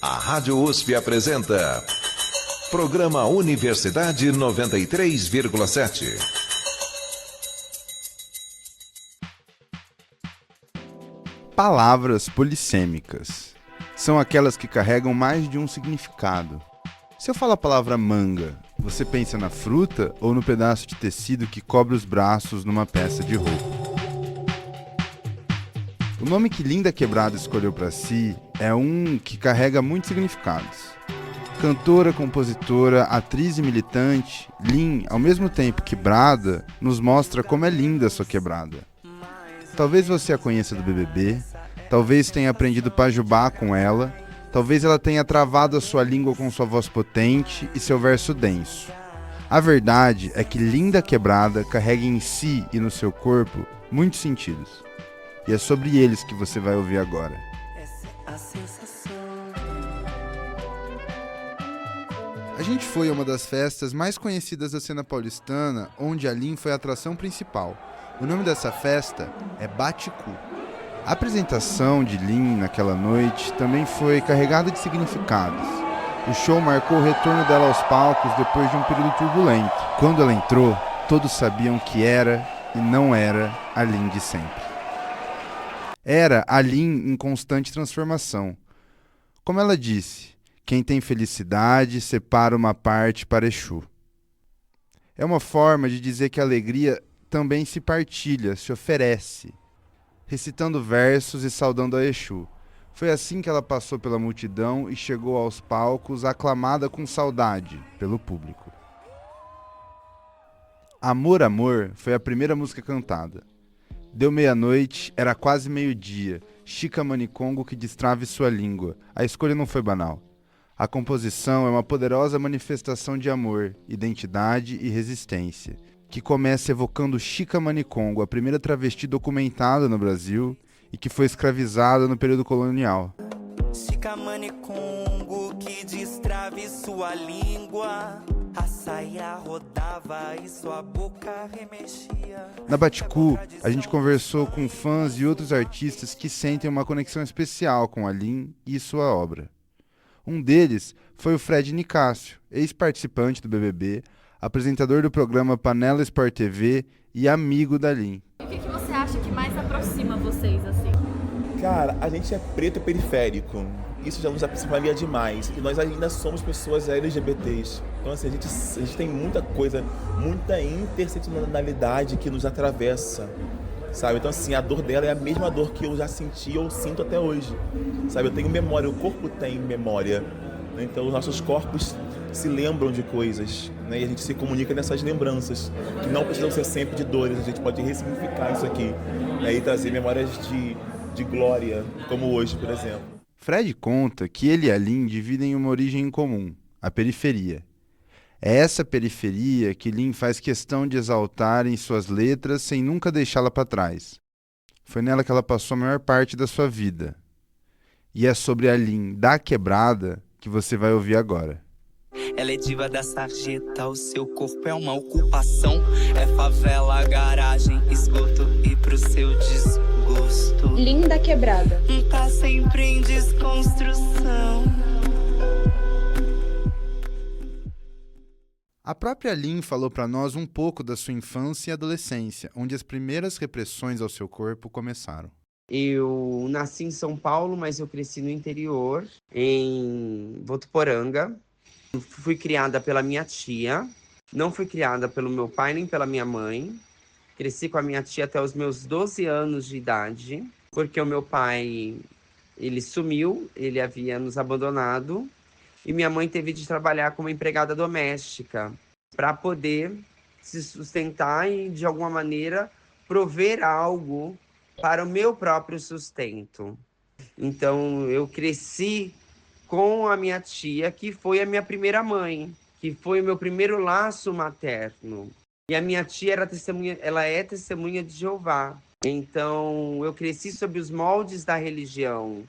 A Rádio USP apresenta Programa Universidade 93,7. Palavras polissêmicas são aquelas que carregam mais de um significado. Se eu falo a palavra manga, você pensa na fruta ou no pedaço de tecido que cobre os braços numa peça de roupa? O nome que Linda Quebrada escolheu para si é um que carrega muitos significados. Cantora, compositora, atriz e militante, Lin, ao mesmo tempo que brada, nos mostra como é linda a sua quebrada. Talvez você a conheça do BBB, talvez tenha aprendido pajubá com ela, talvez ela tenha travado a sua língua com sua voz potente e seu verso denso. A verdade é que Linda Quebrada carrega em si e no seu corpo muitos sentidos. E é sobre eles que você vai ouvir agora. A gente foi a uma das festas mais conhecidas da cena paulistana, onde a Lin foi a atração principal. O nome dessa festa é Bate-Cu. A apresentação de Lin naquela noite também foi carregada de significados. O show marcou o retorno dela aos palcos depois de um período turbulento. Quando ela entrou, todos sabiam que era e não era a Lin de sempre. Era a Lin em constante transformação. Como ela disse, quem tem felicidade separa uma parte para Exu. É uma forma de dizer que a alegria também se partilha, se oferece, recitando versos e saudando a Exu. Foi assim que ela passou pela multidão e chegou aos palcos aclamada com saudade pelo público. Amor, Amor foi a primeira música cantada. Deu meia-noite, era quase meio-dia, Chica Manicongo que destrave sua língua. A escolha não foi banal. A composição é uma poderosa manifestação de amor, identidade e resistência, que começa evocando Chica Manicongo, a primeira travesti documentada no Brasil e que foi escravizada no período colonial. Chica Manicongo que destrave sua língua, a saia rodava e sua boca remexia. Na Bate-Cu, a gente conversou com fãs e outros artistas que sentem uma conexão especial com a Lin e sua obra. Um deles foi o Fred Nicásio, ex-participante do BBB, apresentador do programa Panela Sport TV e amigo da Lin. O que você acha que mais aproxima vocês, assim? Cara, a gente é preto e periférico. Isso já nos aproximaria demais. E nós ainda somos pessoas LGBTs. Então, assim, a gente tem muita coisa, muita interseccionalidade que nos atravessa, sabe? Então, assim, a dor dela é a mesma dor que eu já senti ou sinto até hoje, sabe? Eu tenho memória, o corpo tem memória, né? Então, os nossos corpos se lembram de coisas, né? E a gente se comunica nessas lembranças, que não precisam ser sempre de dores. A gente pode ressignificar isso aqui, né? E trazer memórias de glória, como hoje, por exemplo. Fred conta que ele e a Lin dividem uma origem em comum, a periferia. É essa periferia que Lin faz questão de exaltar em suas letras sem nunca deixá-la para trás. Foi nela que ela passou a maior parte da sua vida. E é sobre a Lin da Quebrada que você vai ouvir agora. Ela é diva da sarjeta, o seu corpo é uma ocupação. É favela, garagem, esgoto e pro seu desgosto. Linda Quebrada. Tá sempre em desconstrução. A própria Lin falou para nós um pouco da sua infância e adolescência, onde as primeiras repressões ao seu corpo começaram. Eu nasci em São Paulo, mas eu cresci no interior, em Votuporanga. Fui criada pela minha tia, não fui criada pelo meu pai nem pela minha mãe. Cresci com a minha tia até os meus 12 anos de idade, porque o meu pai, ele sumiu, ele havia nos abandonado, e minha mãe teve de trabalhar como empregada doméstica para poder se sustentar e, de alguma maneira, prover algo para o meu próprio sustento. Então, eu cresci com a minha tia, que foi a minha primeira mãe, que foi o meu primeiro laço materno. E a minha tia era testemunha, ela é testemunha de Jeová. Então, eu cresci sob os moldes da religião.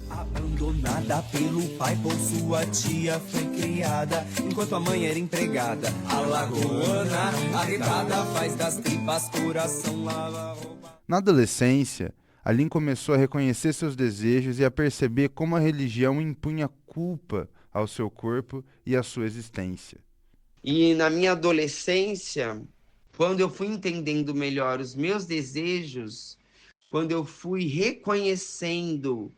Abandonada pelo pai por sua tia foi criada, enquanto a mãe era empregada. Alagoana, arretada, faz das tripas coração, lava roupa. Na adolescência, Aline começou a reconhecer seus desejos e a perceber como a religião impunha culpa ao seu corpo e à sua existência. E na minha adolescência, quando eu fui entendendo melhor os meus desejos, quando eu fui reconhecendo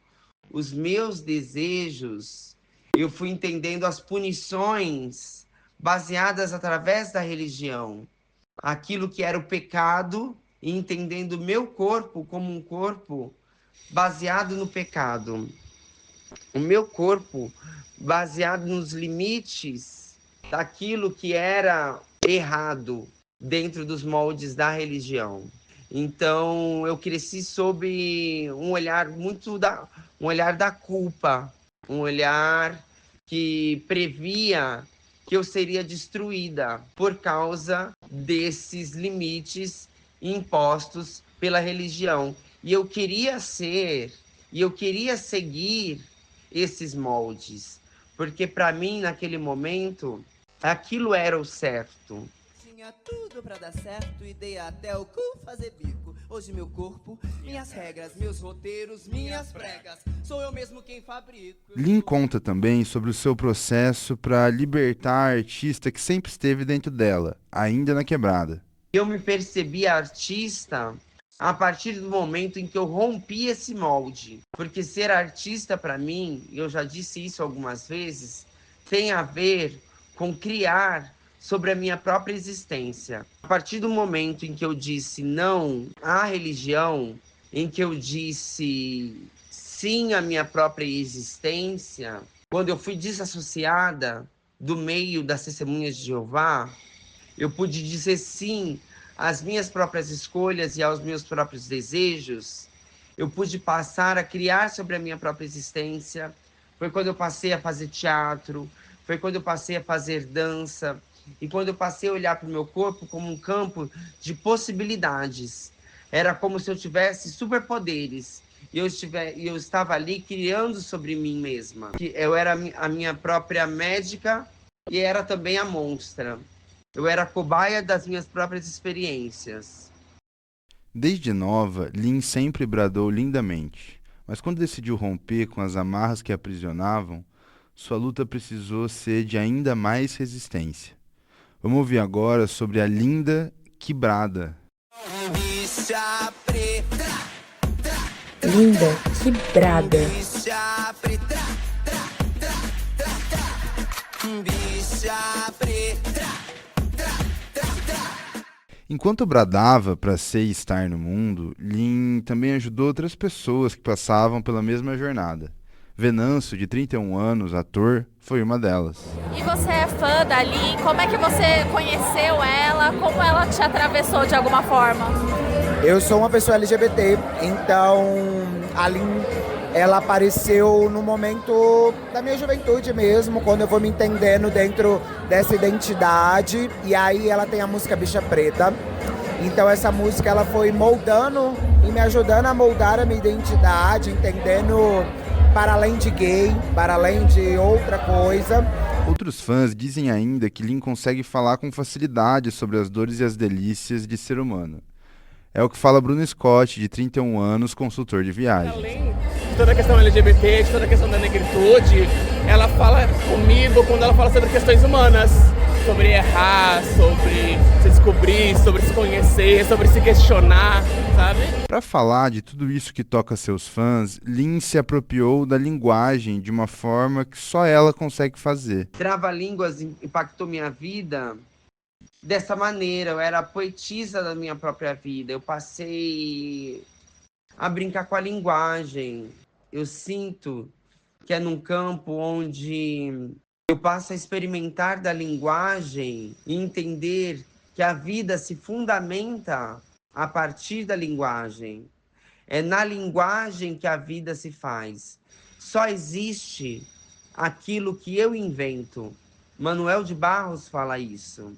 os meus desejos, eu fui entendendo as punições baseadas através da religião, aquilo que era o pecado, e entendendo o meu corpo como um corpo baseado no pecado, o meu corpo baseado nos limites daquilo que era errado dentro dos moldes da religião. Então eu cresci sob um olhar um olhar da culpa, um olhar que previa que eu seria destruída por causa desses limites impostos pela religião. E eu queria seguir esses moldes, porque para mim naquele momento aquilo era o certo. Tinha tudo pra dar certo e dei até o cu fazer bico. Hoje meu corpo, minhas regras, meus roteiros, minhas pregas. Sou eu mesmo quem fabrico. Lin conta também sobre o seu processo para libertar a artista que sempre esteve dentro dela, ainda na quebrada. Eu me percebi artista a partir do momento em que eu rompi esse molde. Porque ser artista para mim, eu já disse isso algumas vezes, tem a ver com criar sobre a minha própria existência. A partir do momento em que eu disse não à religião, em que eu disse sim à minha própria existência, quando eu fui desassociada do meio das testemunhas de Jeová, eu pude dizer sim às minhas próprias escolhas e aos meus próprios desejos. Eu pude passar a criar sobre a minha própria existência. Foi quando eu passei a fazer teatro, foi quando eu passei a fazer dança, e quando eu passei a olhar para o meu corpo como um campo de possibilidades. Era como se eu tivesse superpoderes. E eu estava ali criando sobre mim mesma. Eu era a minha própria médica e era também a monstra. Eu era a cobaia das minhas próprias experiências. Desde nova, Lin sempre bradou lindamente. Mas quando decidiu romper com as amarras que a aprisionavam, sua luta precisou ser de ainda mais resistência. Vamos ouvir agora sobre a linda Quebrada. Bicha preta, Linda Quebrada. bicha preta, bicha preta. Enquanto bradava para ser e estar no mundo, Lin também ajudou outras pessoas que passavam pela mesma jornada. Venâncio, de 31 anos, ator, foi uma delas. E você é fã da Lin? Como é que você conheceu ela? Como ela te atravessou de alguma forma? Eu sou uma pessoa LGBT, então a Lin, ela apareceu no momento da minha juventude mesmo, quando eu vou me entendendo dentro dessa identidade. E aí ela tem a música Bicha Preta. Então essa música ela foi moldando e me ajudando a moldar a minha identidade, entendendo para além de gay, para além de outra coisa. Outros fãs dizem ainda que Lin consegue falar com facilidade sobre as dores e as delícias de ser humano. É o que fala Bruno Scott, de 31 anos, consultor de viagens. Além de toda a questão LGBT, de toda a questão da negritude, ela fala comigo quando ela fala sobre questões humanas. Sobre errar, sobre se descobrir, sobre se conhecer, sobre se questionar, sabe? Para falar de tudo isso que toca seus fãs, Lin se apropriou da linguagem de uma forma que só ela consegue fazer. Trava-línguas impactou minha vida dessa maneira. Eu era a poetisa da minha própria vida. Eu passei a brincar com a linguagem. Eu sinto que é num campo onde eu passo a experimentar da linguagem e entender que a vida se fundamenta a partir da linguagem. É na linguagem que a vida se faz. Só existe aquilo que eu invento. Manuel de Barros fala isso.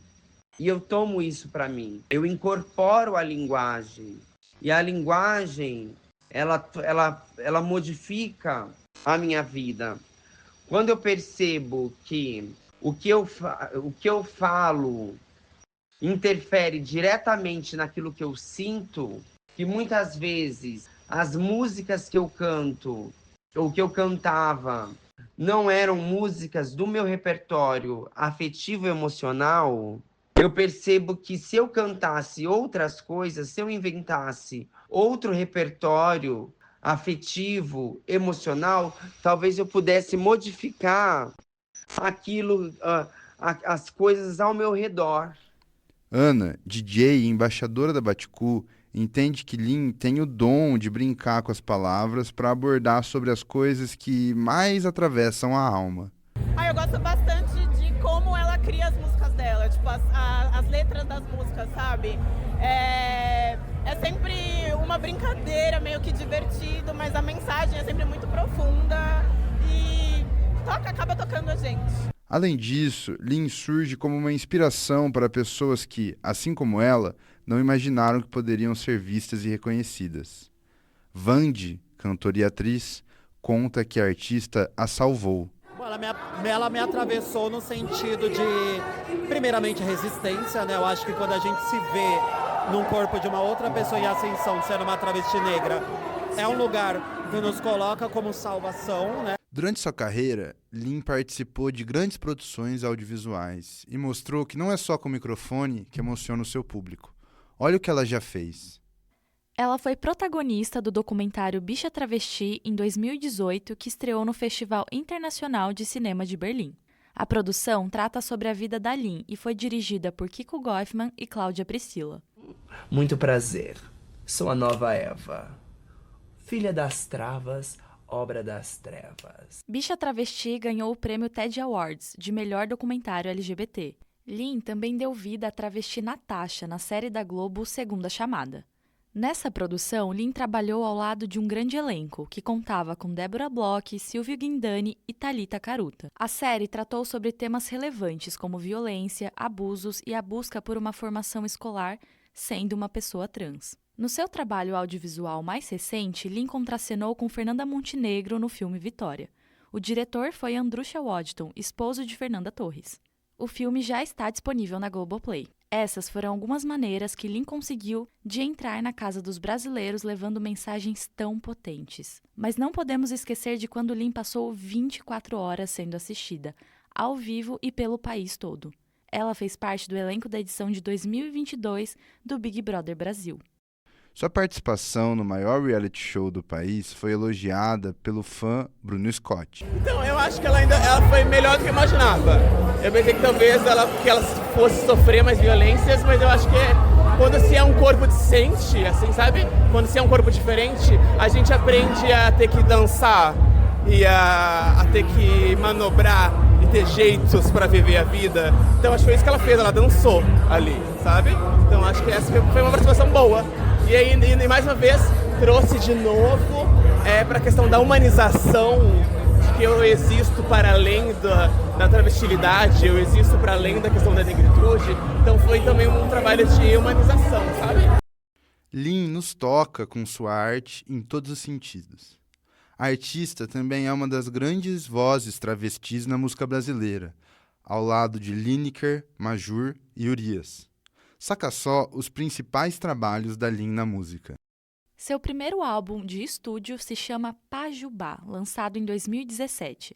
E eu tomo isso para mim. Eu incorporo a linguagem. E a linguagem, ela modifica a minha vida. Quando eu percebo que o que eu falo interfere diretamente naquilo que eu sinto, que muitas vezes as músicas que eu canto, ou que eu cantava, não eram músicas do meu repertório afetivo e emocional, eu percebo que se eu cantasse outras coisas, se eu inventasse outro repertório afetivo, emocional, talvez eu pudesse modificar aquilo, as coisas ao meu redor. Ana, DJ e embaixadora da Baticu, entende que Lin tem o dom de brincar com as palavras para abordar sobre as coisas que mais atravessam a alma. Eu gosto bastante de como ela cria as músicas dela, tipo, as letras das músicas, sabe? É sempre uma brincadeira, meio que divertido, mas a mensagem é sempre muito profunda e acaba tocando a gente. Além disso, Lin surge como uma inspiração para pessoas que, assim como ela, não imaginaram que poderiam ser vistas e reconhecidas. Vandi, cantora e atriz, conta que a artista a salvou. Ela me atravessou no sentido de, primeiramente, resistência, né? Eu acho que quando a gente se vê num corpo de uma outra pessoa em ascensão, sendo uma travesti negra, é um lugar que nos coloca como salvação, né? Durante sua carreira, Lin participou de grandes produções audiovisuais e mostrou que não é só com o microfone que emociona o seu público. Olha o que ela já fez. Ela foi protagonista do documentário Bicha Travesti em 2018, que estreou no Festival Internacional de Cinema de Berlim. A produção trata sobre a vida da Lin e foi dirigida por Kiko Goffman e Cláudia Priscila. Muito prazer. Sou a nova Eva, filha das travas, obra das trevas. Bicha Travesti ganhou o prêmio TED Awards de melhor documentário LGBT. Lin também deu vida à travesti Natasha na série da Globo Segunda Chamada. Nessa produção, Lin trabalhou ao lado de um grande elenco, que contava com Débora Bloch, Silvio Guindani e Thalita Caruta. A série tratou sobre temas relevantes como violência, abusos e a busca por uma formação escolar, sendo uma pessoa trans. No seu trabalho audiovisual mais recente, Lin contracenou com Fernanda Montenegro no filme Vitória. O diretor foi Andrusha Waddington, esposo de Fernanda Torres. O filme já está disponível na Globoplay. Essas foram algumas maneiras que Lin conseguiu de entrar na casa dos brasileiros levando mensagens tão potentes. Mas não podemos esquecer de quando Lin passou 24 horas sendo assistida, ao vivo e pelo país todo. Ela fez parte do elenco da edição de 2022 do Big Brother Brasil. Sua participação no maior reality show do país foi elogiada pelo fã Bruno Scott. Então, eu acho que ela foi melhor do que eu imaginava. Eu pensei que talvez ela fosse sofrer mais violências, mas eu acho que quando se é um corpo decente, assim, sabe? Quando se é um corpo diferente, a gente aprende a ter que dançar e a ter que manobrar e ter jeitos para viver a vida. Então, acho que foi isso que ela fez, ela dançou ali, sabe? Então, acho que essa foi uma participação boa. E aí, e mais uma vez, trouxe de novo para a questão da humanização, de que eu existo para além da travestilidade, eu existo para além da questão da negritude. Então foi também um trabalho de humanização, sabe? Lin nos toca com sua arte em todos os sentidos. A artista também é uma das grandes vozes travestis na música brasileira, ao lado de Lineker, Majur e Urias. Saca só os principais trabalhos da Lin na música. Seu primeiro álbum de estúdio se chama Pajubá, lançado em 2017.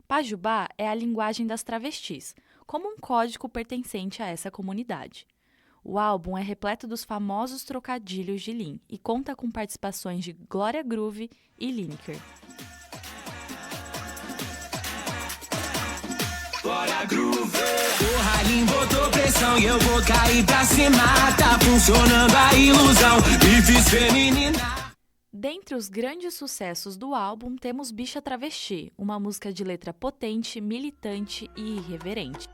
Pajubá é a linguagem das travestis, como um código pertencente a essa comunidade. O álbum é repleto dos famosos trocadilhos de Lin e conta com participações de Glória Groove e Lineker. Glória Groove, porra, Lin botou pressão e eu vou cair pra cima. Tá funcionando a ilusão, me fiz feminina. Dentre os grandes sucessos do álbum, temos Bicha Travesti, uma música de letra potente, militante e irreverente.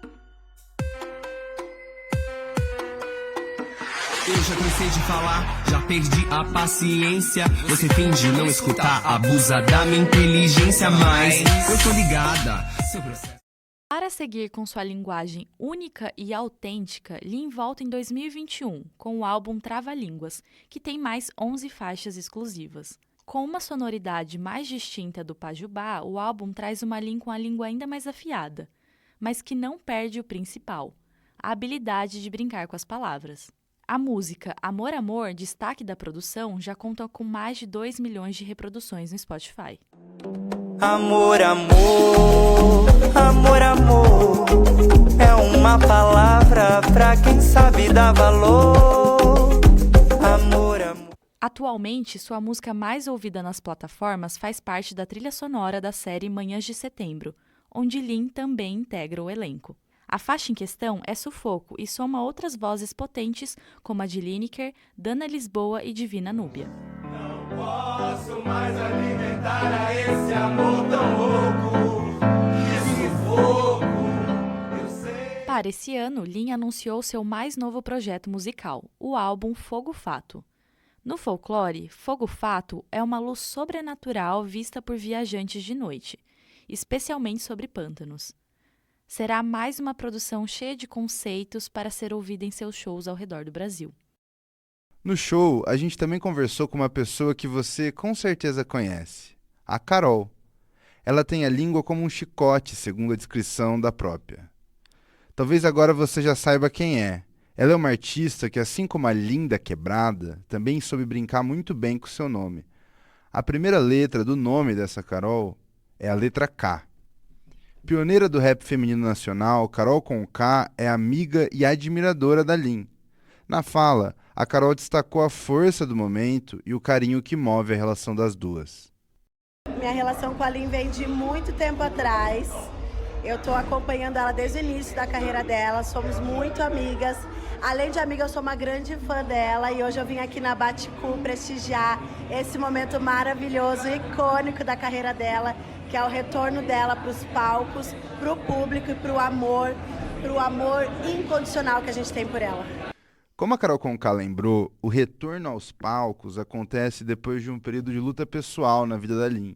Eu já cansei de falar, já perdi a paciência. Você finge não escutar, abusa da minha inteligência, mas eu tô ligada. Seu processo. Para seguir com sua linguagem única e autêntica, Lin volta em 2021 com o álbum Trava-Línguas, que tem mais 11 faixas exclusivas. Com uma sonoridade mais distinta do Pajubá, o álbum traz uma Lin com a língua ainda mais afiada, mas que não perde o principal, a habilidade de brincar com as palavras. A música Amor Amor, destaque da produção, já conta com mais de 2 milhões de reproduções no Spotify. Amor, amor, amor, amor, é uma palavra pra quem sabe dar valor. Amor, amor. Atualmente, sua música mais ouvida nas plataformas faz parte da trilha sonora da série Manhãs de Setembro, onde Lin também integra o elenco. A faixa em questão é Sufoco e soma outras vozes potentes como a de Lineker, Dana Lisboa e Divina Núbia. Não posso mais alimentar a esse amor tão louco, que sufoco, eu sei. Para esse ano, Lin anunciou seu mais novo projeto musical, o álbum Fogo Fato. No folclore, Fogo Fato é uma luz sobrenatural vista por viajantes de noite, especialmente sobre pântanos. Será mais uma produção cheia de conceitos para ser ouvida em seus shows ao redor do Brasil. No show, a gente também conversou com uma pessoa que você com certeza conhece, a Carol. Ela tem a língua como um chicote, segundo a descrição da própria. Talvez agora você já saiba quem é. Ela é uma artista que, assim como a Linda Quebrada, também soube brincar muito bem com seu nome. A primeira letra do nome dessa Carol é a letra K. Pioneira do rap feminino nacional, Carol com K é amiga e admiradora da Lin. Na fala, a Carol destacou a força do momento e o carinho que move a relação das duas. Minha relação com a Lin vem de muito tempo atrás. Eu estou acompanhando ela desde o início da carreira dela, somos muito amigas. Além de amiga, eu sou uma grande fã dela e hoje eu vim aqui na Baticu prestigiar esse momento maravilhoso e icônico da carreira dela, que é o retorno dela para os palcos, para o público e para o amor incondicional que a gente tem por ela. Como a Carol Conká lembrou, o retorno aos palcos acontece depois de um período de luta pessoal na vida da Lin.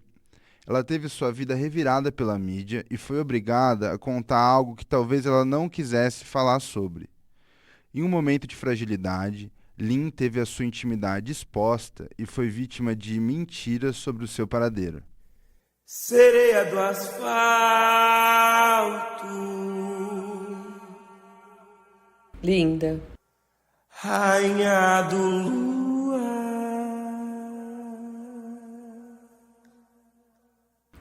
Ela teve sua vida revirada pela mídia e foi obrigada a contar algo que talvez ela não quisesse falar sobre. Em um momento de fragilidade, Lin teve a sua intimidade exposta e foi vítima de mentiras sobre o seu paradeiro. Sereia do asfalto, Linda. rainha do lua,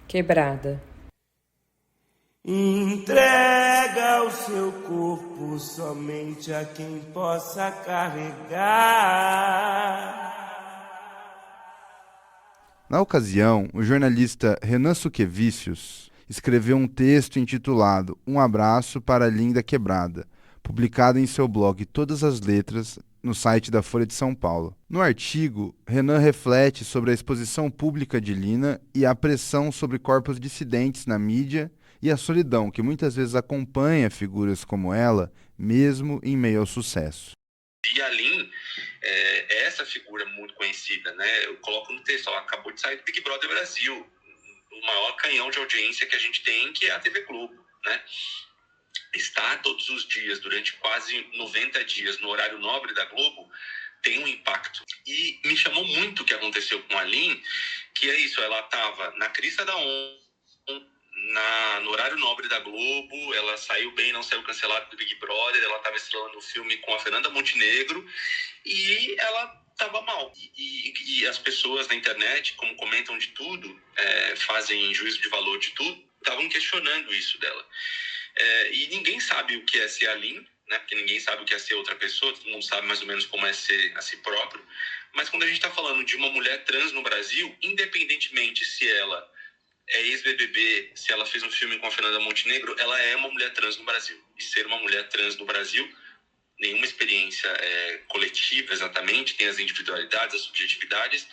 Quebrada. entrega o seu corpo somente a quem possa carregar. Na ocasião, o jornalista Renan Suquevicius escreveu um texto intitulado Um Abraço para a Linda Quebrada, publicado em seu blog Todas as Letras, no site da Folha de São Paulo. No artigo, Renan reflete sobre a exposição pública de Lina e a pressão sobre corpos dissidentes na mídia e a solidão que muitas vezes acompanha figuras como ela, mesmo em meio ao sucesso. E a Lin é essa figura muito conhecida, né? Eu coloco no texto, ela acabou de sair do Big Brother Brasil, o maior canhão de audiência que a gente tem, que é a TV Globo, né? Estar todos os dias, durante quase 90 dias, no horário nobre da Globo, tem um impacto. E me chamou muito o que aconteceu com a Lin, que é isso, ela estava na crista da onda, no horário nobre da Globo, ela saiu bem, não saiu cancelada do Big Brother, ela estava estrelando um filme com a Fernanda Montenegro e ela estava mal. E as pessoas na internet, como comentam de tudo, fazem juízo de valor de tudo, estavam questionando isso dela. E ninguém sabe o que é ser a Lin, né? Porque ninguém sabe o que é ser outra pessoa, todo mundo sabe mais ou menos como é ser a si próprio. Mas quando a gente está falando de uma mulher trans no Brasil, independentemente se ela é ex-BBB, se ela fez um filme com a Fernanda Montenegro, ela é uma mulher trans no Brasil. E ser uma mulher trans no Brasil, nenhuma experiência coletiva exatamente, tem as individualidades, as subjetividades,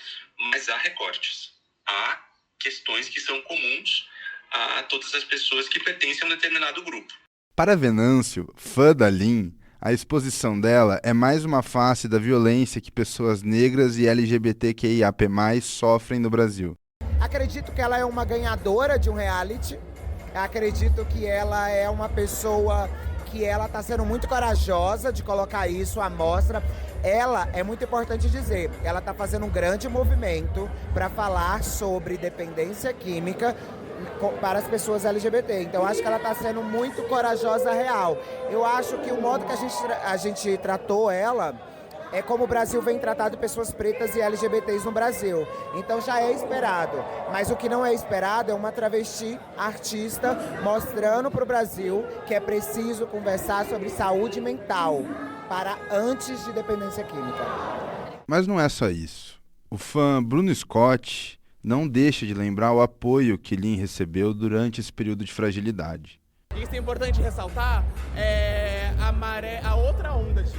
mas há recortes. Há questões que são comuns a todas as pessoas que pertencem a um determinado grupo. Para Venâncio, fã da Lin, a exposição dela é mais uma face da violência que pessoas negras e LGBTQIAP+, sofrem no Brasil. Acredito que ela é uma ganhadora de um reality. Acredito que ela é uma pessoa que ela está sendo muito corajosa de colocar isso à mostra. Ela, é muito importante dizer, ela está fazendo um grande movimento para falar sobre dependência química para as pessoas LGBT. Então, acho que ela está sendo muito corajosa real. Eu acho que o modo que a gente tratou ela é como o Brasil vem tratado pessoas pretas e LGBTs no Brasil. Então já é esperado. Mas o que não é esperado é uma travesti artista mostrando para o Brasil que é preciso conversar sobre saúde mental para antes de dependência química. Mas não é só isso. O fã Bruno Scott não deixa de lembrar o apoio que Lin recebeu durante esse período de fragilidade. Isso é importante ressaltar, a outra onda disso.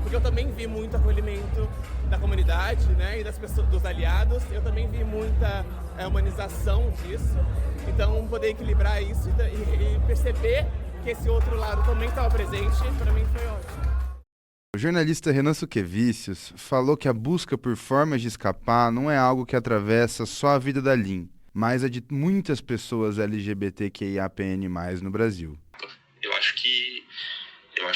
Porque eu também vi muito acolhimento da comunidade, né, e das pessoas, dos aliados. Eu também vi muita humanização disso. Então, poder equilibrar isso e perceber que esse outro lado também estava presente, para mim foi ótimo. O jornalista Renan Suquevicius falou que a busca por formas de escapar não é algo que atravessa só a vida da Lin, mas a de muitas pessoas LGBTQIAPN+, no Brasil. Eu acho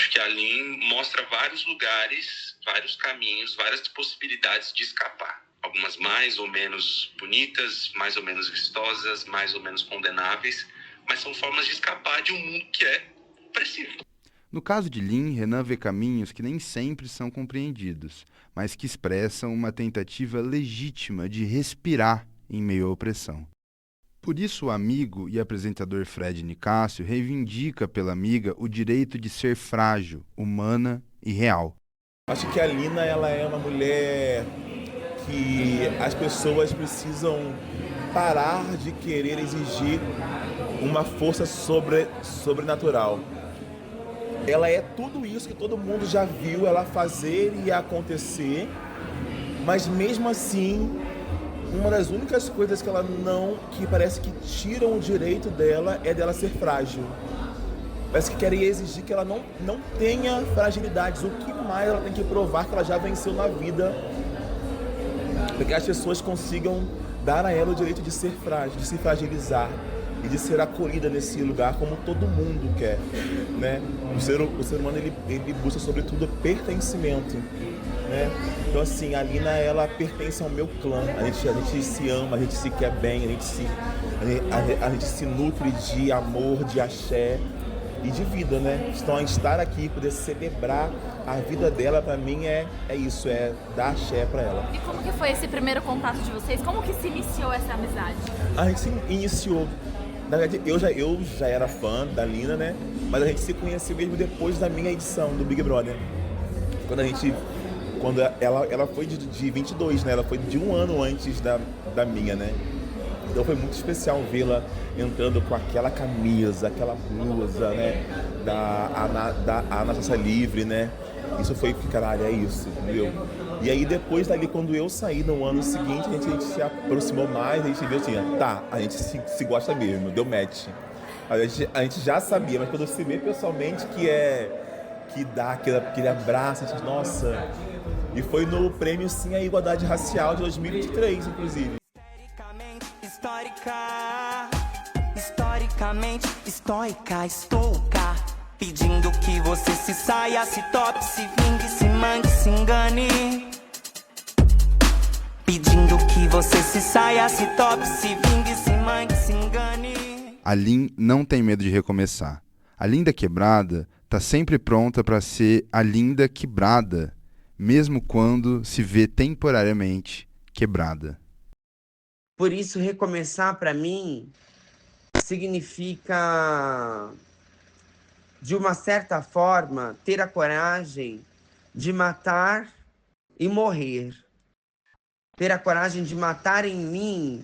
que a Lin mostra vários lugares, vários caminhos, várias possibilidades de escapar. Algumas mais ou menos bonitas, mais ou menos vistosas, mais ou menos condenáveis, mas são formas de escapar de um mundo que é opressivo. No caso de Lin, Renan vê caminhos que nem sempre são compreendidos, mas que expressam uma tentativa legítima de respirar em meio à opressão. Por isso, o amigo e apresentador Fred Nicásio reivindica pela amiga o direito de ser frágil, humana e real. Acho que a Lina, ela é uma mulher que as pessoas precisam parar de querer exigir uma força sobrenatural. Ela é tudo isso que todo mundo já viu ela fazer e acontecer, mas mesmo assim, uma das únicas coisas que ela que parece que tiram o direito dela é dela ser frágil. Parece que querem exigir que ela não tenha fragilidades. O que mais ela tem que provar que ela já venceu na vida? Para que as pessoas consigam dar a ela o direito de ser frágil, de se fragilizar e de ser acolhida nesse lugar como todo mundo quer, né? O ser humano ele busca sobretudo pertencimento, né? Então assim, a Lina, ela pertence ao meu clã. A gente se ama, a gente se quer bem, a gente se nutre de amor, de axé e de vida, né? Então estar aqui, poder celebrar a vida dela, pra mim é isso, é dar axé pra ela. E como que foi esse primeiro contato de vocês? Como que se iniciou essa amizade? A gente se iniciou. Na verdade, eu já era fã da Lina, né? Mas a gente se conheceu mesmo depois da minha edição do Big Brother. Quando ela foi de 22, né? Ela foi de um ano antes da minha, né? Então foi muito especial vê-la entrando com aquela camisa, aquela blusa, né? Da Anastasia Livre, né? Isso foi, caralho, é isso, entendeu? E aí depois dali, quando eu saí no ano seguinte, a gente se aproximou mais, a gente viu assim, tá, a gente se gosta mesmo, deu match. A gente já sabia, mas quando se vê pessoalmente que dá aquele abraço, a gente, nossa. E foi no prêmio Sim à Igualdade Racial de 2023, inclusive. Historicamente, estoica, estou cá, pedindo que você se saia, se tope, se vingue, se mangue, se engane. Pedindo que você se saia, se tope, se vingue, se mangue, se engane. A Lin não tem medo de recomeçar. A Linda Quebrada tá sempre pronta para ser a Linda Quebrada, mesmo quando se vê temporariamente quebrada. Por isso, recomeçar para mim significa, de uma certa forma, ter a coragem de matar e morrer. Ter a coragem de matar em mim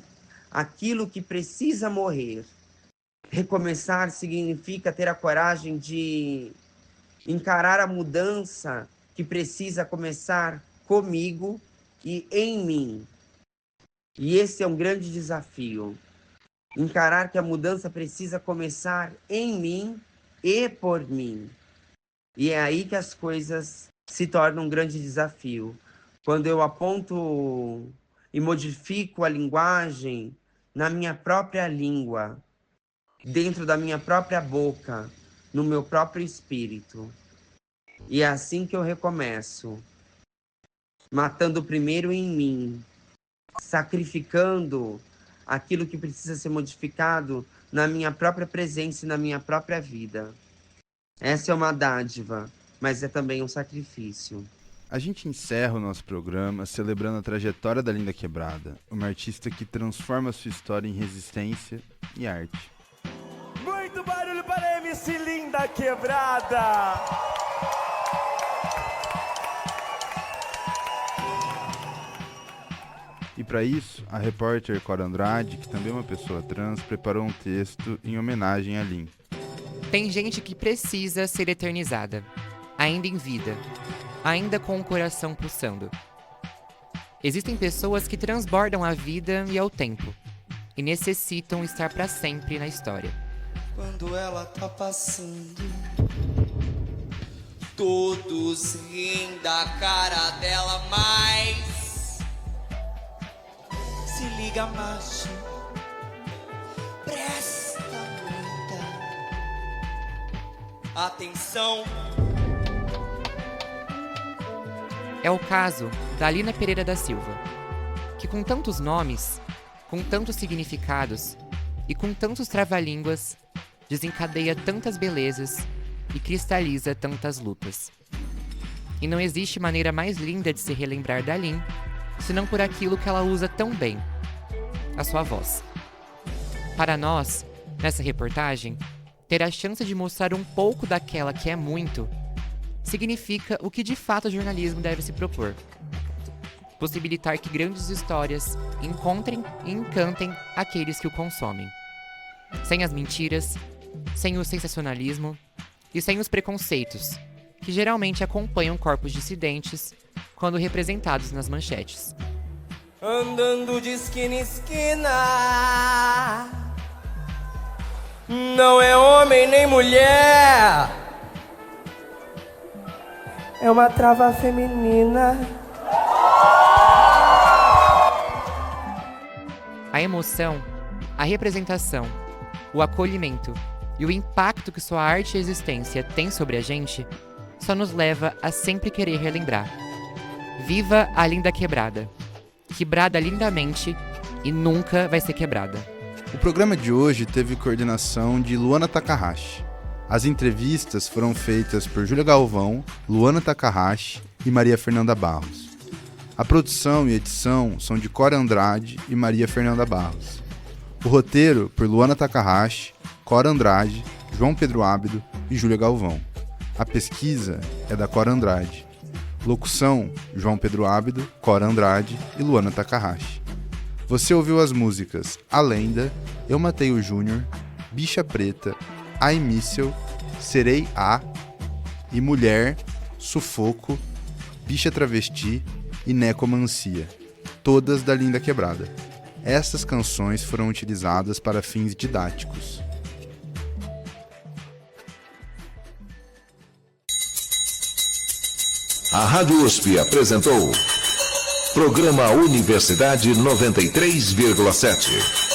aquilo que precisa morrer. Recomeçar significa ter a coragem de encarar a mudança que precisa começar comigo e em mim. E esse é um grande desafio. Encarar que a mudança precisa começar em mim e por mim. E é aí que as coisas se tornam um grande desafio. Quando eu aponto e modifico a linguagem na minha própria língua, dentro da minha própria boca, no meu próprio espírito. E é assim que eu recomeço. Matando primeiro em mim, sacrificando aquilo que precisa ser modificado na minha própria presença e na minha própria vida. Essa é uma dádiva, mas é também um sacrifício. A gente encerra o nosso programa celebrando a trajetória da Linda Quebrada, uma artista que transforma sua história em resistência e arte. Muito barulho para MC Linda Quebrada! E para isso, a repórter Cora Andrade, que também é uma pessoa trans, preparou um texto em homenagem a Lin. Tem gente que precisa ser eternizada, ainda em vida, ainda com o coração pulsando. Existem pessoas que transbordam a vida e ao tempo, e necessitam estar para sempre na história. Quando ela tá passando, todos riem da cara dela, mas se liga, macho, presta muita atenção. É o caso da Alina Pereira da Silva, que com tantos nomes, com tantos significados e com tantos trava-línguas, desencadeia tantas belezas e cristaliza tantas lutas. E não existe maneira mais linda de se relembrar da Lin, senão por aquilo que ela usa tão bem, a sua voz. Para nós, nessa reportagem, ter a chance de mostrar um pouco daquela que é muito, significa o que de fato o jornalismo deve se propor. Possibilitar que grandes histórias encontrem e encantem aqueles que o consomem. Sem as mentiras, sem o sensacionalismo e sem os preconceitos, que geralmente acompanham corpos dissidentes quando representados nas manchetes. Andando de esquina em esquina, não é homem nem mulher, é uma trava feminina. A emoção, a representação, o acolhimento e o impacto que sua arte e existência tem sobre a gente só nos leva a sempre querer relembrar. Viva a Linda Quebrada, quebrada lindamente e nunca vai ser quebrada. O programa de hoje teve coordenação de Luana Takahashi. As entrevistas foram feitas por Júlia Galvão, Luana Takahashi e Maria Fernanda Barros. A produção e edição são de Cora Andrade e Maria Fernanda Barros. O roteiro por Luana Takahashi, Cora Andrade, João Pedro Ábido e Júlia Galvão. A pesquisa é da Cora Andrade. Locução, João Pedro Ábido, Cora Andrade e Luana Takahashi. Você ouviu as músicas A Lenda, Eu Matei o Júnior, Bicha Preta, Ai Míssel, Serei A e Mulher, Sufoco, Bicha Travesti e Necomancia, todas da Linda Quebrada. Essas canções foram utilizadas para fins didáticos. A Rádio USP apresentou Programa Universidade 93,7.